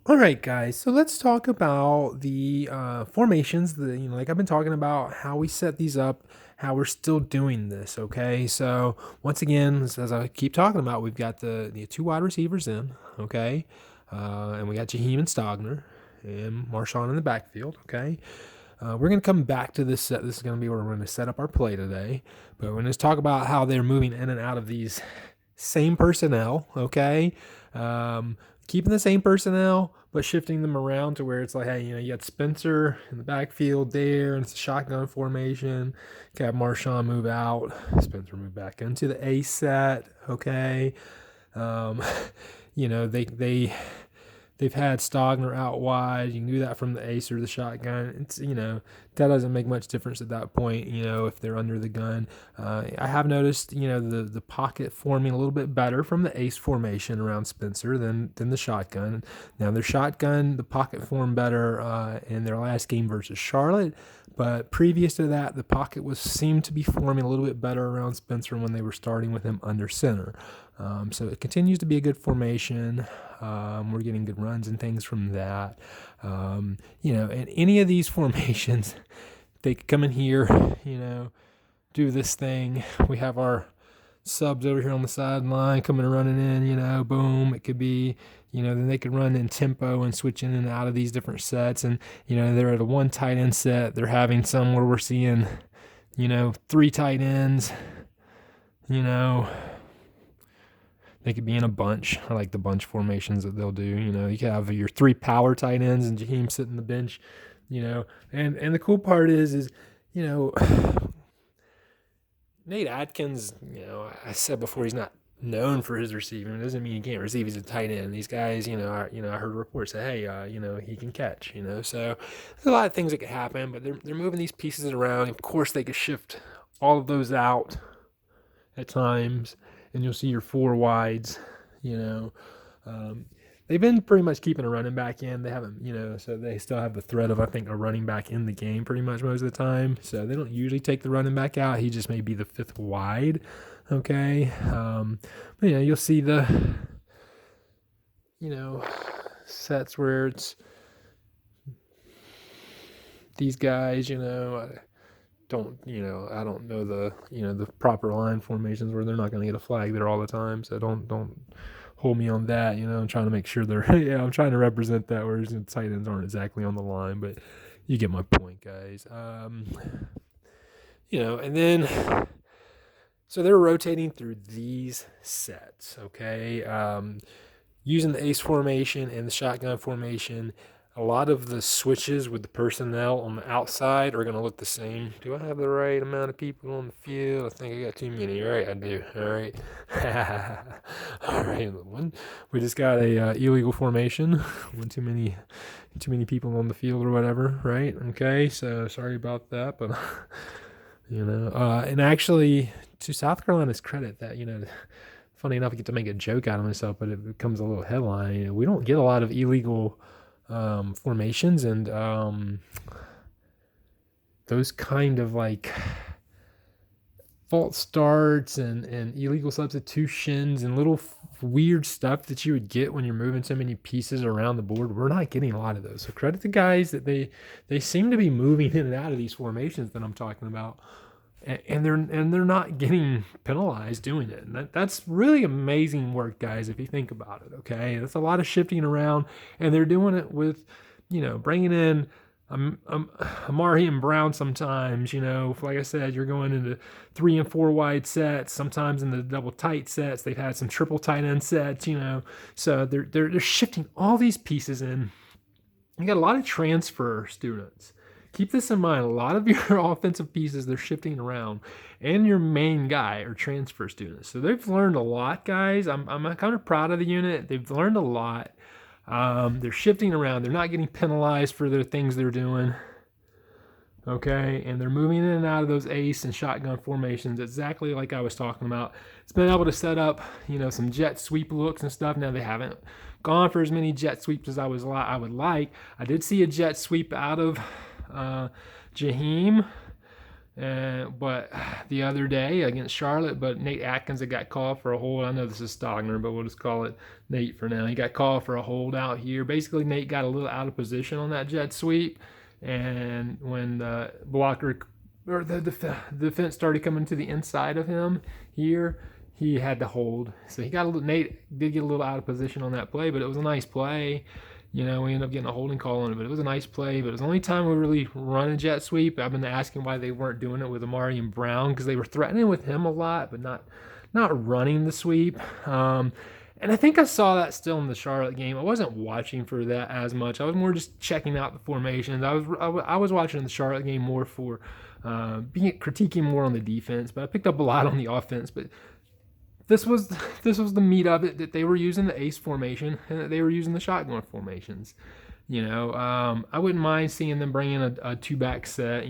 All right, guys. So let's talk about the formations. Like I've been talking about how we set these up, how we're still doing this. Okay. So once again, as I keep talking about, we've got the two wide receivers in. Okay, and we got Jaheim and Stogner and Marshawn in the backfield. Okay. We're going to come back to this set. This is going to be where we're going to set up our play today. But we're going to talk about how they're moving in and out of these same personnel. Okay. Keeping the same personnel, but shifting them around to where it's like, hey, you got Spencer in the backfield there, and it's a shotgun formation. You have Marshawn move out, Spencer move back into the A set. Okay, um, they've had Stogner out wide. You can do that from the ace or the shotgun. That doesn't make much difference at that point. If they're under the gun, I have noticed the pocket forming a little bit better from the ace formation around Spencer than the shotgun. Now their shotgun, the pocket formed better in their last game versus Charlotte. But previous to that, the pocket seemed to be forming a little bit better around Spencer when they were starting with him under center. So it continues to be a good formation. We're getting good runs and things from that. And any of these formations, they could come in here, do this thing. We have our subs over here on the sideline coming and running in, boom. It could be, then they could run in tempo and switch in and out of these different sets. And, they're at a one tight end set. They're having some where we're seeing, three tight ends, they could be in a bunch. I like the bunch formations that they'll do. You can have your three power tight ends and Jaheim sitting the bench. And the cool part is Nate Atkins. I said before he's not known for his receiving. It doesn't mean he can't receive. He's a tight end. These guys, I heard reports say, hey, he can catch. So there's a lot of things that could happen, but they're moving these pieces around. Of course, they could shift all of those out at times, and you'll see your four wides. They've been pretty much keeping a running back in. They haven't, so they still have the threat of, I think, a running back in the game pretty much most of the time. So they don't usually take the running back out. He just may be the fifth wide. Okay. But you'll see the, sets where it's these guys, I don't know the proper line formations where they're not going to get a flag there all the time. So don't hold me on that. I'm trying to make sure they're I'm trying to represent that, whereas the tight ends aren't exactly on the line, but you get my point, guys. And then so they're rotating through these sets. Okay, using the ace formation and the shotgun formation. A lot of the switches with the personnel on the outside are going to look the same. Do I have the right amount of people on the field? I think I got too many. Right, I do. All right. All right. We just got a illegal formation. One too many people on the field or whatever. Right. Okay. So sorry about that, but and actually, to South Carolina's credit, that funny enough, I get to make a joke out of myself, but it becomes a little headline. We don't get a lot of illegal formations and those kind of like false starts and illegal substitutions and little weird stuff that you would get when you're moving so many pieces around the board. We're not getting a lot of those. So credit to guys that they seem to be moving in and out of these formations that I'm talking about. And they're not getting penalized doing it. And that's really amazing work, guys, if you think about it, okay? That's a lot of shifting around, and they're doing it with, bringing in Amari and Brown sometimes, like I said, you're going into 3 and 4 wide sets, sometimes in the double tight sets. They've had some triple tight end sets, so they're shifting all these pieces in. You got a lot of transfer students. Keep this in mind. A lot of your offensive pieces, they're shifting around, and your main guy are transfer students. So they've learned a lot, guys. I'm kind of proud of the unit. They've learned a lot. They're shifting around. They're not getting penalized for the things they're doing. Okay, and they're moving in and out of those ace and shotgun formations exactly like I was talking about. It's been able to set up, some jet sweep looks and stuff. Now they haven't gone for as many jet sweeps as I would like. I did see a jet sweep out of Jaheim. But the other day against Charlotte, but Nate Atkins had got called for a hold. I know this is Stogner, but we'll just call it Nate for now. He got called for a hold out here. Basically, Nate got a little out of position on that jet sweep, and when the blocker or the defense started coming to the inside of him here, he had to hold. So he got a little. Nate did get a little out of position on that play, but it was a nice play. We ended up getting a holding call on it, but it was a nice play. But it was the only time we really run a jet sweep. I've been asking why they weren't doing it with Amari and Brown, because they were threatening with him a lot, but not running the sweep. And I think I saw that still in the Charlotte game. I wasn't watching for that as much. I was more just checking out the formations. I was watching the Charlotte game more for critiquing more on the defense, but I picked up a lot on the offense. But this was the meat of it, that they were using the ace formation and that they were using the shotgun formations. I wouldn't mind seeing them bring in a two-back set,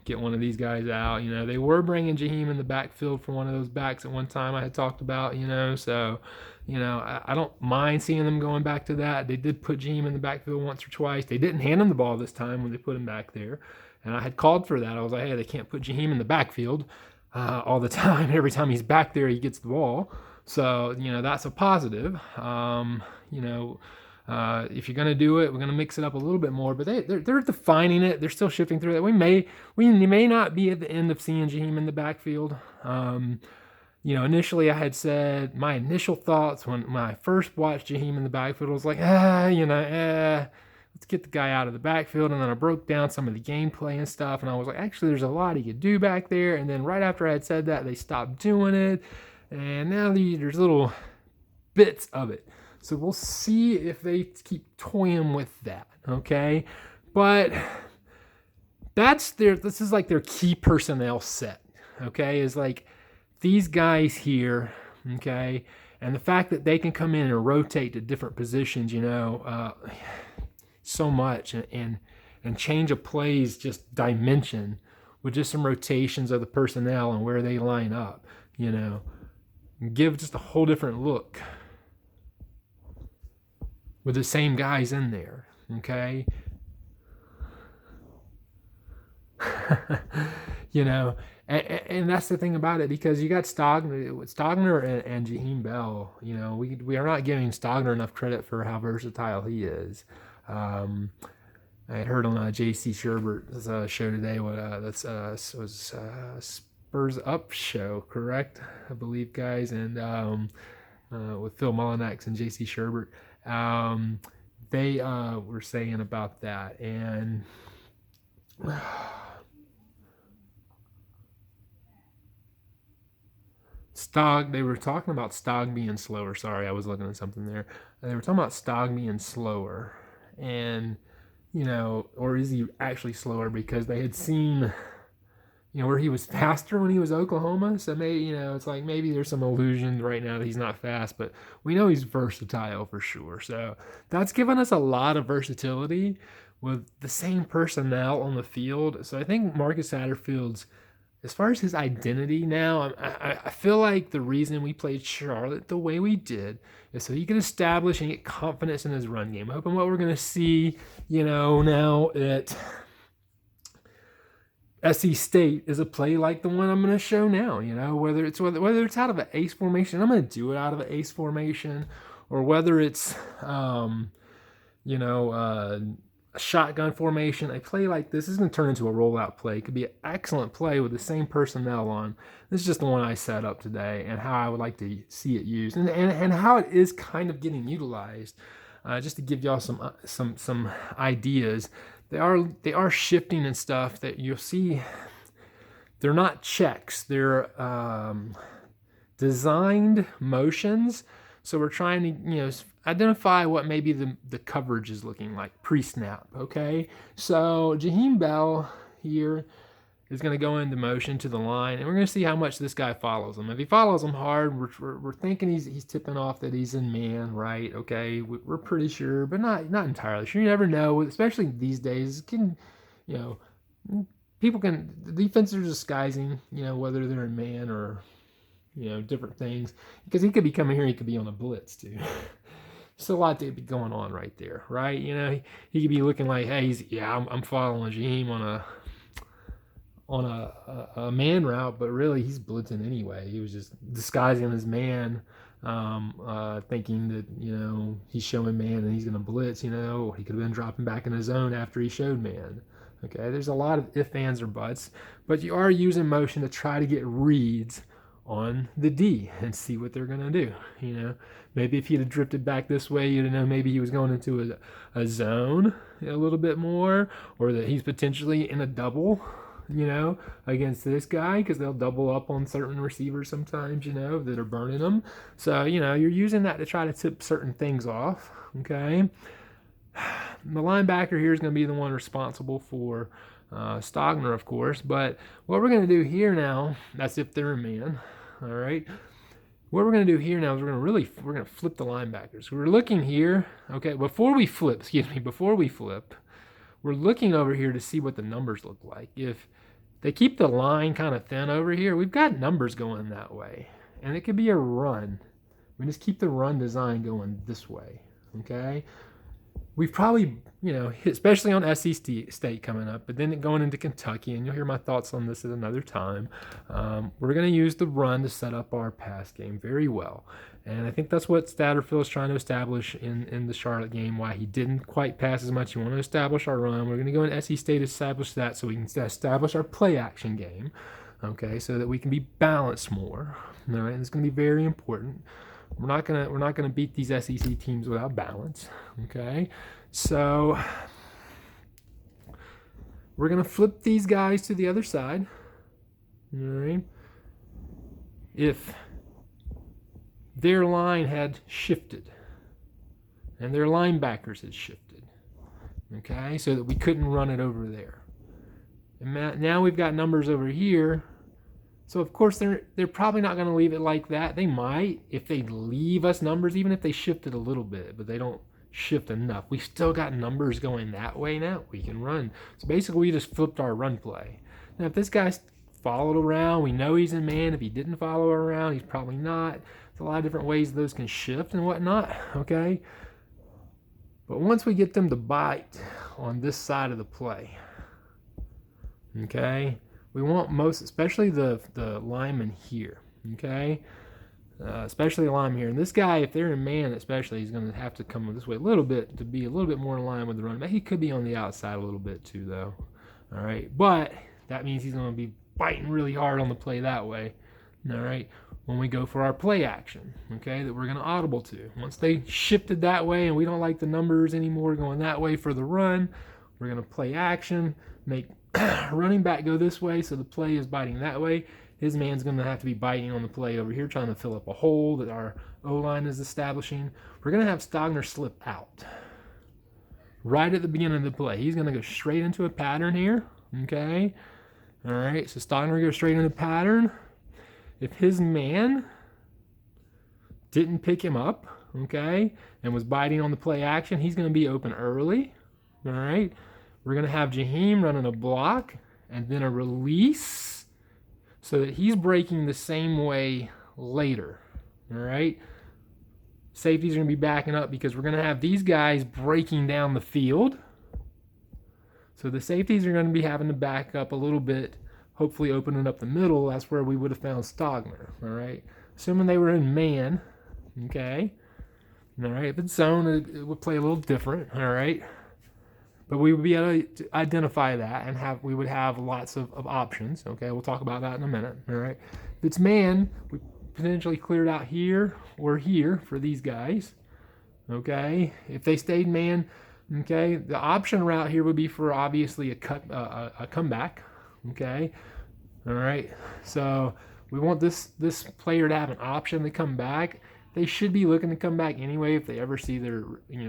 get one of these guys out. They were bringing Jaheim in the backfield for one of those backs at one time I had talked about, so, I don't mind seeing them going back to that. They did put Jaheim in the backfield once or twice. They didn't hand him the ball this time when they put him back there, and I had called for that. I was like, hey, they can't put Jaheim in the backfield all the time. Every time he's back there, he gets the ball. So, that's a positive. If you're going to do it, we're going to mix it up a little bit more, but they're defining it. They're still shifting through that. We may not be at the end of seeing Jaheim in the backfield. Initially I had said my initial thoughts when I first watched Jaheim in the backfield was like, let's get the guy out of the backfield. And then I broke down some of the gameplay and stuff, and I was like, actually, there's a lot he could do back there. And then right after I had said that, they stopped doing it, and now there's little bits of it. So we'll see if they keep toying with that, okay? But this is like their key personnel set, okay? Is like these guys here, okay? And the fact that they can come in and rotate to different positions, so much and change a play's just dimension with just some rotations of the personnel and where they line up, give just a whole different look with the same guys in there, okay? And that's the thing about it, because you got Stogner and Jaheim Bell. We are not giving Stogner enough credit for how versatile he is. I had heard on J.C. Sherbert's show today was Spurs Up show, correct? I believe, guys, and with Phil Mullinax and J.C. Sherbert. They were saying about that, and they were talking about Stog being slower. Sorry, I was looking at something there. They were talking about Stog being slower, and or is he actually slower, because they had seen where he was faster when he was Oklahoma. So maybe, it's like maybe there's some illusion right now that he's not fast, but we know he's versatile for sure. So that's given us a lot of versatility with the same personnel on the field. So I think Marcus Satterfield's, as far as his identity now, I feel like the reason we played Charlotte the way we did is so he could establish and get confidence in his run game. I'm hoping what we're going to see, now at SC State is a play like the one I'm going to show now. Whether it's out of an ace formation, I'm going to do it out of an ace formation, or whether it's a shotgun formation. A play like this is going to turn into a rollout play. It could be an excellent play with the same personnel on. This is just the one I set up today, and how I would like to see it used, and how it is kind of getting utilized. Just to give y'all some ideas. They are shifting and stuff that you'll see. They're not checks. They're designed motions. So we're trying to identify what maybe the coverage is looking like pre-snap. Okay, so Jaheim Bell here is going to go into motion to the line, and we're going to see how much this guy follows him. If he follows him hard, we're thinking he's tipping off that he's in man, right? Okay, we're pretty sure, but not entirely sure. You never know, especially these days. The defenses are disguising, whether they're in man or different things, because he could be coming here, he could be on a blitz too. There's a lot to be going on right there, right? He could be looking like, hey, I'm following Jaheim on a man route, but really he's blitzing anyway. He was just disguising his man, thinking that, he's showing man and he's going to blitz, or he could have been dropping back in his zone after he showed man. Okay, there's a lot of if, ands, or buts, but you are using motion to try to get reads on the D and see what they're going to do. Maybe if he'd have drifted back this way, you'd know maybe he was going into a zone a little bit more, or that he's potentially in a double, against this guy, because they'll double up on certain receivers sometimes, that are burning them. So, you're using that to try to tip certain things off, okay? The linebacker here is going to be the one responsible for Stogner, of course, but what we're going to do here now, that's if they're a man, all right? What we're going to do here now is we're going to flip the linebackers. We're looking here, okay, before we flip, we're looking over here to see what the numbers look like. If they keep the line kind of thin over here, we've got numbers going that way, and it could be a run. We just keep the run design going this way, okay? We've probably, especially on SC State coming up, but then going into Kentucky, and you'll hear my thoughts on this at another time. We're going to use the run to set up our pass game very well. And I think that's what Satterfield is trying to establish in the Charlotte game, why he didn't quite pass as much. He wanted to establish our run. We're going to go in SC State to establish that so we can establish our play action game, okay, so that we can be balanced more. All right, and it's going to be very important. We're not gonna beat these SEC teams without balance. Okay, so we're gonna flip these guys to the other side. All right. If their line had shifted and their linebackers had shifted, okay, so that we couldn't run it over there. And now we've got numbers over here. So, of course, they're probably not going to leave it like that. They might if they leave us numbers, even if they shifted a little bit, but they don't shift enough. We still got numbers going that way now. We can run. So, basically, we just flipped our run play. Now, if this guy's followed around, we know he's in man. If he didn't follow around, he's probably not. There's a lot of different ways those can shift and whatnot, okay? But once we get them to bite on this side of the play, okay, we want especially the lineman here, okay? Especially the lineman here. And this guy, if they're in man especially, he's going to have to come this way a little bit to be a little bit more in line with the running back. He could be on the outside a little bit too, though. All right? But that means he's going to be biting really hard on the play that way, all right, when we go for our play action, okay, that we're going to audible to. Once they shifted that way and we don't like the numbers anymore going that way for the run, we're going to play action, make running back go this way, so the play is biting that way. His man's going to have to be biting on the play over here, trying to fill up a hole that our O-line is establishing. We're going to have Stogner slip out right at the beginning of the play. He's going to go straight into a pattern here, okay? All right, so Stogner goes straight into pattern. If his man didn't pick him up, okay, and was biting on the play action, he's going to be open early, all right? We're going to have Jaheim running a block and then a release so that he's breaking the same way later, all right? Safeties are going to be backing up because we're going to have these guys breaking down the field. So the safeties are going to be having to back up a little bit, hopefully opening up the middle. That's where we would have found Stogner, all right? Assuming they were in man, okay? All right, if it's zone, it would play a little different, all right? But we would be able to identify that and we would have lots of options. Okay, we'll talk about that in a minute. All right. If it's man, we potentially cleared out here or here for these guys. Okay. If they stayed man, okay, the option route here would be for obviously a comeback. Okay. All right. So we want this player to have an option to come back. They should be looking to come back anyway if they ever see their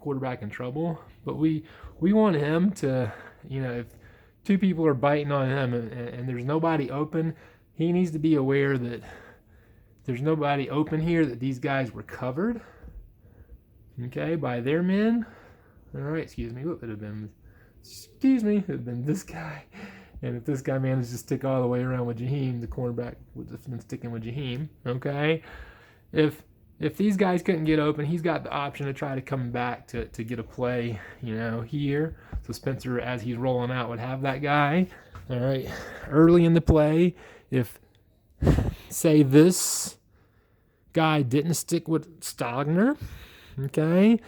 quarterback in trouble. But we want him to, if two people are biting on him and there's nobody open, he needs to be aware that there's nobody open here, that these guys were covered, okay, by their men. All right, excuse me, it would have been this guy. And if this guy manages to stick all the way around with Jaheim, the cornerback would have been sticking with Jaheim, okay? If these guys couldn't get open, he's got the option to try to come back to get a play, here. So Spencer, as he's rolling out, would have that guy, All right. Early in the play, if, say, this guy didn't stick with Stogner, okay,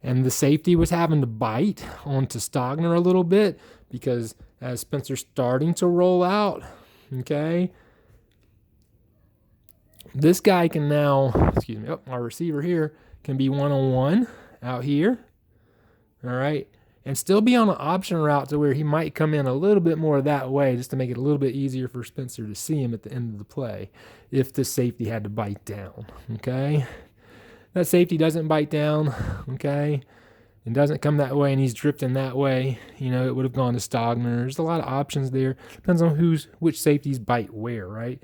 and the safety was having to bite onto Stogner a little bit because as Spencer's starting to roll out, okay, this guy can now, our receiver here can be one-on-one out here, all right, and still be on an option route to where he might come in a little bit more that way just to make it a little bit easier for Spencer to see him at the end of the play if the safety had to bite down, okay? That safety doesn't bite down, okay, and doesn't come that way and he's drifting that way, it would have gone to Stogner. There's a lot of options there. Depends on which safeties bite where, right?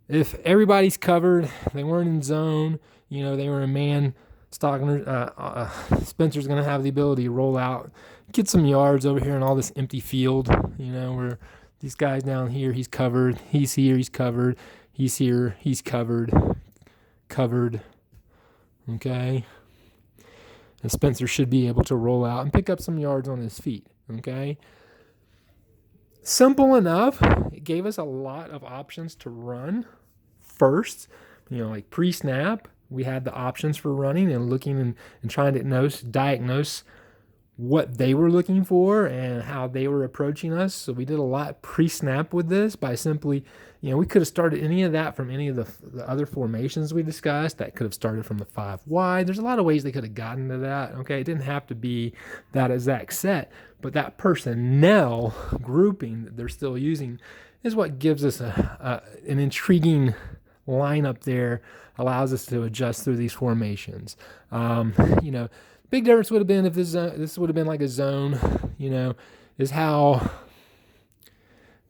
If everybody's covered, they weren't in zone, they were in man, Stogner, Spencer's going to have the ability to roll out, get some yards over here in all this empty field, where these guys down here, he's covered, he's here, he's covered, he's here, he's covered, okay? And Spencer should be able to roll out and pick up some yards on his feet, okay? Simple enough. It gave us a lot of options to run first, like pre-snap. We had the options for running and looking and trying to diagnose what they were looking for and how they were approaching us. So we did a lot pre-snap with this by simply, we could have started any of that from any of the other formations we discussed. That could have started from the 5 wide. There's a lot of ways they could have gotten to that. Okay, it didn't have to be that exact set, but that personnel grouping that they're still using is what gives us an intriguing lineup there, allows us to adjust through these formations. Big difference would have been if this would have been like a zone, is how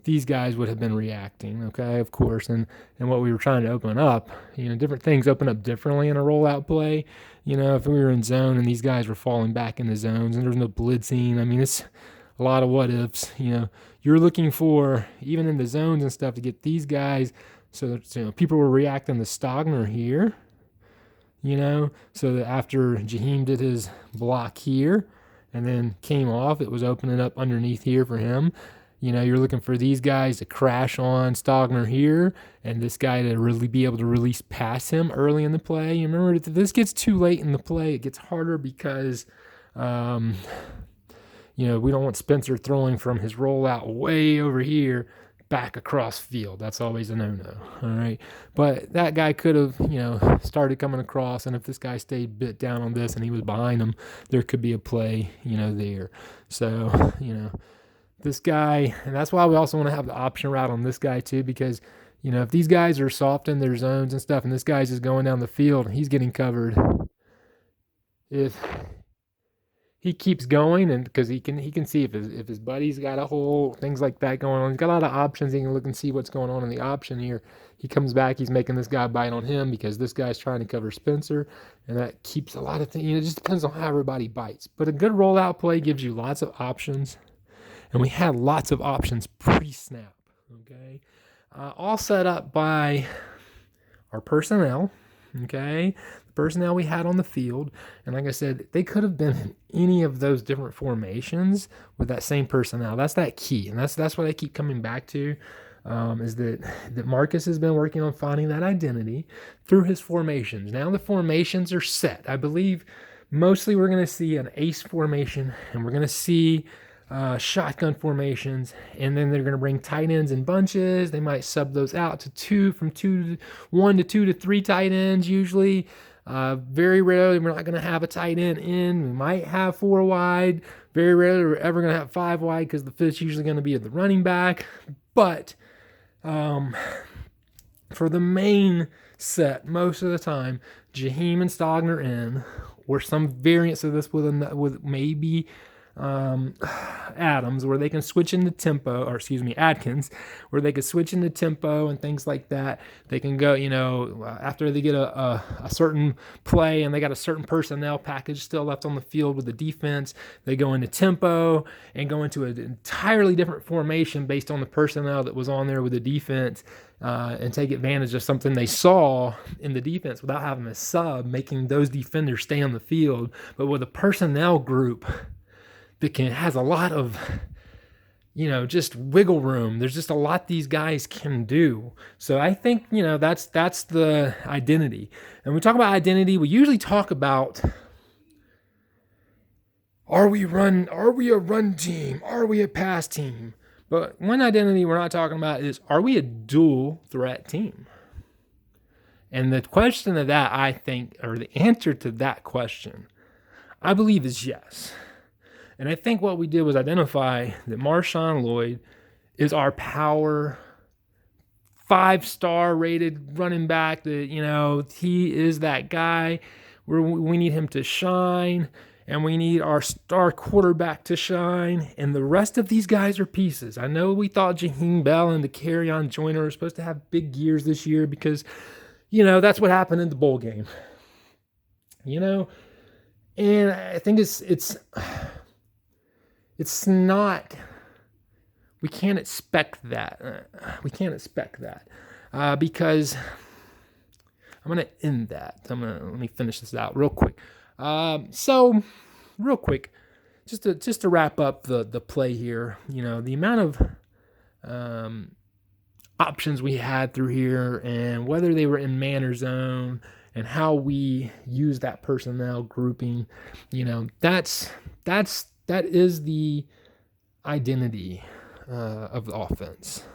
these guys would have been reacting, okay, of course, and what we were trying to open up. Different things open up differently in a rollout play. If we were in zone and these guys were falling back into zones and there's no blitzing, it's a lot of what ifs. You're looking for, even in the zones and stuff, to get these guys so that people were reacting to Stogner here. So that after Jaheim did his block here and then came off, it was opening up underneath here for him. You're looking for these guys to crash on Stogner here and this guy to really be able to release past him early in the play. You remember, if this gets too late in the play, it gets harder because, we don't want Spencer throwing from his rollout way over here back across field. That's always a no-no, all right? But that guy could have, started coming across, and if this guy stayed bit down on this and he was behind him, there could be a play, there. So, this guy, and that's why we also want to have the option route on this guy too, because, if these guys are soft in their zones and stuff, and this guy's just going down the field, he's getting covered. If he keeps going, and because he can see if his buddy's got a hole, things like that going on. He's got a lot of options. He can look and see what's going on in the option here. He comes back, he's making this guy bite on him because this guy's trying to cover Spencer, and that keeps a lot of things. It just depends on how everybody bites. But a good rollout play gives you lots of options, and we had lots of options pre-snap. Okay, all set up by our personnel. Okay, personnel we had on the field, and like I said, they could have been in any of those different formations with that same personnel. That's that key, and that's what I keep coming back to, is that Marcus has been working on finding that identity through his formations. Now the formations are set. I believe mostly we're going to see an ace formation, and we're going to see shotgun formations, and then they're going to bring tight ends in bunches. They might sub those out to 1 to 2 to 3 tight ends usually. Very rarely we're not going to have a tight end in. We might have 4 wide. Very rarely we're ever going to have 5 wide because the fifth's usually going to be at the running back. But for the main set, most of the time, Jaheim and Stogner in, or some variants of this with maybe Adams, where they can switch into tempo, Adkins, where they can switch into tempo and things like that. They can go, after they get a certain play and they got a certain personnel package still left on the field with the defense, they go into tempo and go into an entirely different formation based on the personnel that was on there with the defense, and take advantage of something they saw in the defense without having a sub, making those defenders stay on the field. But with a personnel group that has a lot of just wiggle room. There's just a lot these guys can do. So I think, that's the identity. And when we talk about identity, we usually talk about, are we a run team? Are we a pass team? But one identity we're not talking about is, are we a dual threat team? And the question of that, I think, or the answer to that question, I believe, is yes. And I think what we did was identify that Marshawn Lloyd is our power 5-star rated running back, that, he is that guy where we need him to shine, and we need our star quarterback to shine, and the rest of these guys are pieces. I know we thought Jaheim Bell and the Kerryon Joyner were supposed to have big years this year because, that's what happened in the bowl game. And I think it's not, we can't expect that. Because I'm going to end that. Let me finish this out real quick. So real quick, just to wrap up the play here, the amount of options we had through here, and whether they were in man or zone, and how we use that personnel grouping, that is the identity of the offense.